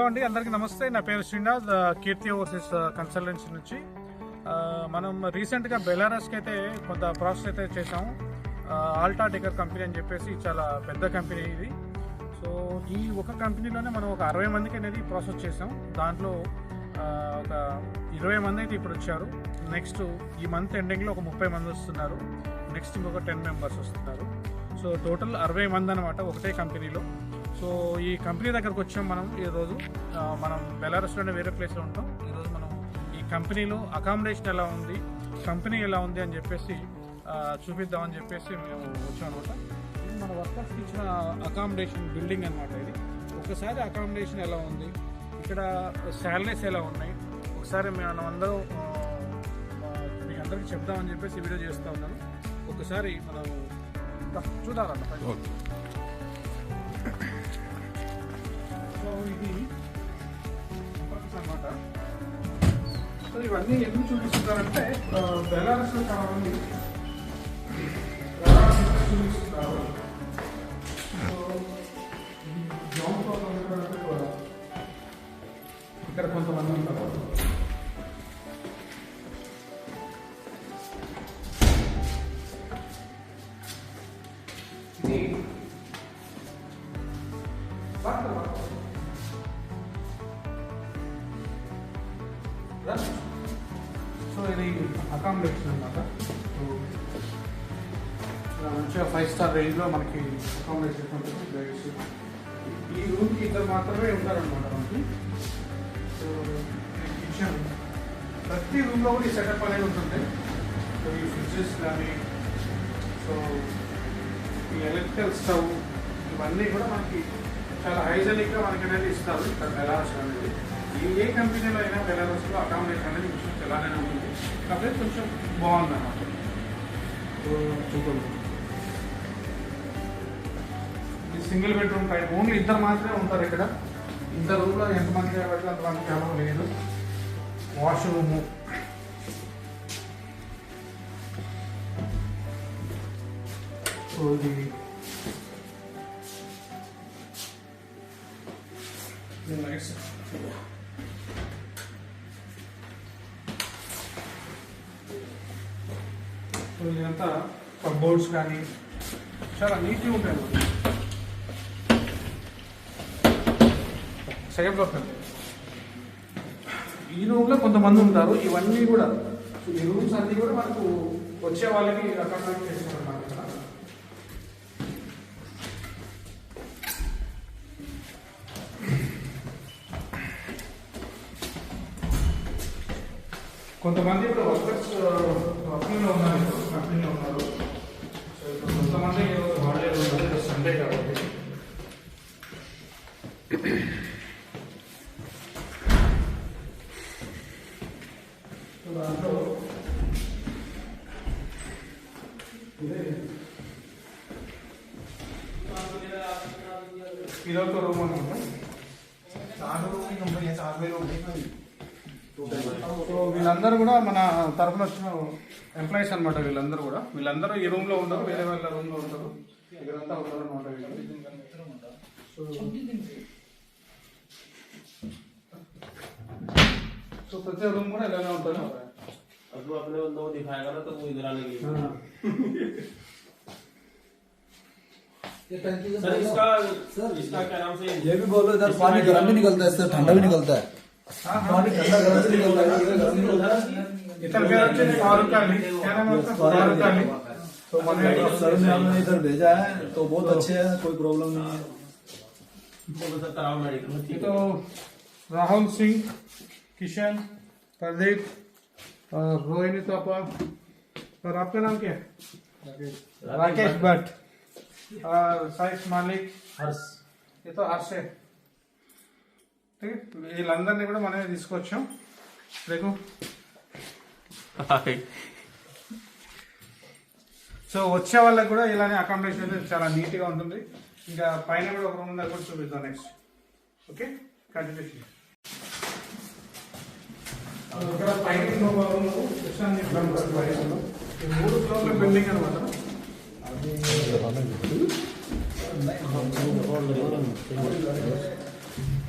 Hello అండి, అందరికీ నమస్తే. నా పేరు శ్రీనాథ్, కీర్తి ఓవర్సీస్ కన్సల్టెన్సీ నుంచి. మనం రీసెంట్గా బెలారస్కి అయితే కొంత ప్రాసెస్ అయితే చేసాము. ఆల్టా డెకర్ కంపెనీ అని చెప్పేసి చాలా పెద్ద కంపెనీ ఇది. సో ఈ ఒక కంపెనీలోనే మనం ఒక 60 మందికి అనేది ప్రాసెస్ చేసాం. దాంట్లో ఒక 20 మంది అయితే ఇప్పుడు వచ్చారు. నెక్స్ట్ ఈ మంత్ ఎండింగ్లో ఒక 30 మంది వస్తున్నారు. నెక్స్ట్ ఇంకొక 10 మెంబర్స్ వస్తున్నారు. సో టోటల్ 60 మంది అనమాట ఒకటే కంపెనీలో. సో ఈ కంపెనీ దగ్గరకు వచ్చాం మనం ఈరోజు. మనం బెలారస్లోనే వేరే ప్లేస్లో ఉంటాం. ఈరోజు మనం ఈ కంపెనీలో అకామిడేషన్ ఎలా ఉంది, కంపెనీ ఎలా ఉంది అని చెప్పేసి చూపిద్దామని చెప్పేసి మేము వచ్చాం అనమాట. ఇది మన వర్కర్స్కి ఇచ్చిన అకామిడేషన్ బిల్డింగ్ అనమాట. ఇది ఒకసారి అకామిడేషన్ ఎలా ఉంది, ఇక్కడ శాలరీస్ ఎలా ఉన్నాయి, ఒకసారి మనం అందరూ మీకు అందరికీ చెప్దామని చెప్పేసి వీడియో చేస్తూ ఉన్నాను. ఒకసారి మనం చూడాలన్నమాట. సో ఇది అనమాట. సో ఇవన్నీ ఎందుకు చూపిస్తున్నారంటే బెలారస్లో చాలా మంది చూపిస్తున్నారు. సో గ్రౌండ్ ఫ్లోర్ ఇక్కడ కొంతమంది ఉంటారు. ఇది సో ఇది అకామిడేషన్ అనమాట. మంచిగా 5 స్టార్ రేంజ్లో మనకి అకామిడేషన్ ఉంటుంది. బెడ్స్ ఈ రూమ్కి ఇద్దరు మాత్రమే ఉంటారనమాట మనకి. సో కిచెన్ ప్రతి రూమ్లో కూడా ఈ సెటప్ అనేది ఉంటుంది. సో ఈ ఫ్రిడ్జెస్ కానీ, సో ఈ ఎలక్ట్రికల్ స్టవ్ ఇవన్నీ కూడా మనకి చాలా హైజెనిక్గా మనకి అనేది ఇస్తారు ఇక్కడ బెలారస్ అనేది. ఏ కంపెనీలో అయినా బెలారస్లో అకామిడేషన్ అనేది విషయం ఎలానే ఉంటుంది, కాకపోతే కొంచెం బాగుంది అన్నమాట. చూద్దాం. ఇది సింగిల్ బెడ్రూమ్ టైప్, ఓన్లీ ఇద్దరు మాత్రమే ఉంటారు ఇక్కడ. ఇద్దరు రూమ్లో ఎంతమంది కాబట్టి అంతమంది కేవలం లేదు. వాష్రూము, సో ఇది లైట్స్, ఇదంతా కబోర్డ్స్ కానీ చాలా నీట్గా ఉంటాయి. సెకండ్ ఫ్లోర్ కంటే ఈ రూమ్లో కొంతమంది ఉంటారు. ఇవన్నీ కూడా ఈ రూమ్స్ అన్నీ కూడా మనకు వచ్చే వాళ్ళకి అకామిడేట్ చేస్తున్నారు అన్నమాట. కొంతమంది ఇప్పుడు వర్కర్స్ వర్కింగ్లో ఉన్నారు, కంపెనీలో ఉన్నారు. సో ఇప్పుడు కొంతమంది ఈరోజు హాలిడే ఉన్నారు, సండే కాబట్టి. దాంట్లో ఇదొక రూమ్ అనమాట. సో వీళ్ళందరూ కూడా మన తరఫున వచ్చిన ఎంప్లాయీస్ అనమాట. వీళ్ళందరూ ఈ రూమ్ లో ఉండరు, వేరే వాళ్ళ రూమ్ లో ఉంటారు. ఇక్కడంతా ఉంటారు అనమాట. సో ప్రతి రూమ్ కూడా ఇలానే ఉంటారు. ये भी बोलो, इधर पानी गर्म भी निकलता है, इससे ठंडा भी निकलता है. पानी ठंडा गर्म से निकलता है. तो सर ने हमने इधर भेजा है, तो बहुत अच्छे है, कोई प्रॉब्लम नहीं है. तो राहुल सिंह, किशन, प्रदीप और रोहिणी थापा, और आपका नाम क्या है? राकेश भट्ट और साइफ मालिक, हर्ष. ये तो हर्ष है. వీళ్ళందరినీ కూడా మనమే తీసుకొచ్చాం. రేపు సో వచ్చే వాళ్ళకి కూడా ఇలానే అకామిడేషన్ అయితే చాలా నీట్గా ఉంటుంది. ఇంకా పైన కూడా ఒక రూమ్ ఉందా కూడా చూపిద్దాం నెక్స్ట్. Okay, continuation. ఇక్కడ పైన రూమ్ 3 ఫ్లోర్ల బిల్డింగ్ అనమాట.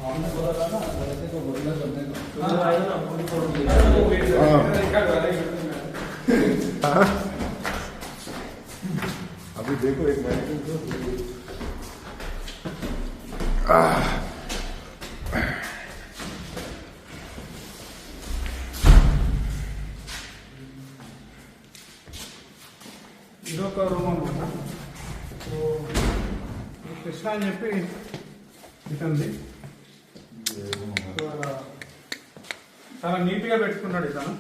आपने बोला था ना वैसे को बदला करने को अभी देखो एक मिनट ఇదొక రూమ్ అనమాట. సో ఈ కృష్ణ అని చెప్పి ఇతంది. సో అలా చాలా నీట్గా పెట్టుకున్నాడు ఇతను.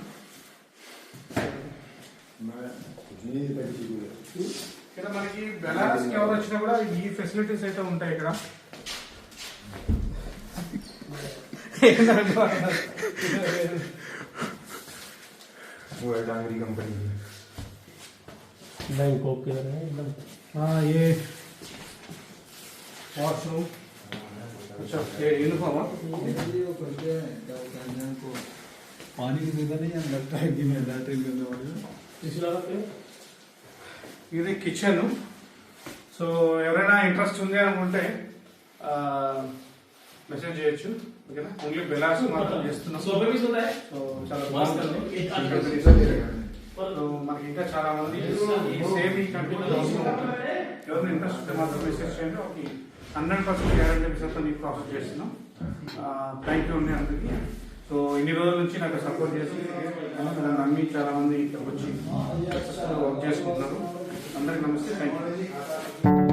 ఇక్కడ మనకి బెలారస్కి ఎవరు వచ్చినా కూడా ఈ ఫెసిలిటీస్ అయితే ఉంటాయి ఇక్కడ. वो है डांगरी कंपनी की बैंकॉक के रहे हैं एकदम. हाँ ये वॉशरूम. अच्छा ये यूनिफॉर्म वो करते हैं क्या कहते हैं को पानी की सुविधा नहीं है लगता है कि मैं लैट्रिन करने वाली हूँ. ఇది కిచెన్. సో ఎవరైనా ఇంట్రెస్ట్ ఉంది అనుకుంటే మెసేజ్ చేయొచ్చు. ఓకేనా, ఓన్లీ బెలాస్ మాత్రం చేస్తున్నాం. సో చాలా బాగుంటుంది. సో మనకి ఇంకా చాలా మంది ఈ సేమ్ ఈ కంపెనీలో అవసరం ఉంటుంది. ఎవరైనా ఇంట్రెస్ట్ ఉంటే మాత్రం మెసేజ్ చేయండి. ఓకే, 100% గ్యారంటీ మీకు ప్రాసెస్ చేస్తున్నాం. థ్యాంక్ యూ అండి అందరికీ. సో ఇన్ని రోజుల నుంచి నాకు సపోర్ట్ చేసి నన్ను నమ్మి చాలా మంది ఇక్కడికి వచ్చి వర్క్ చేసుకుంటున్నారు. అందరికి నమస్తే, థ్యాంక్ యూ.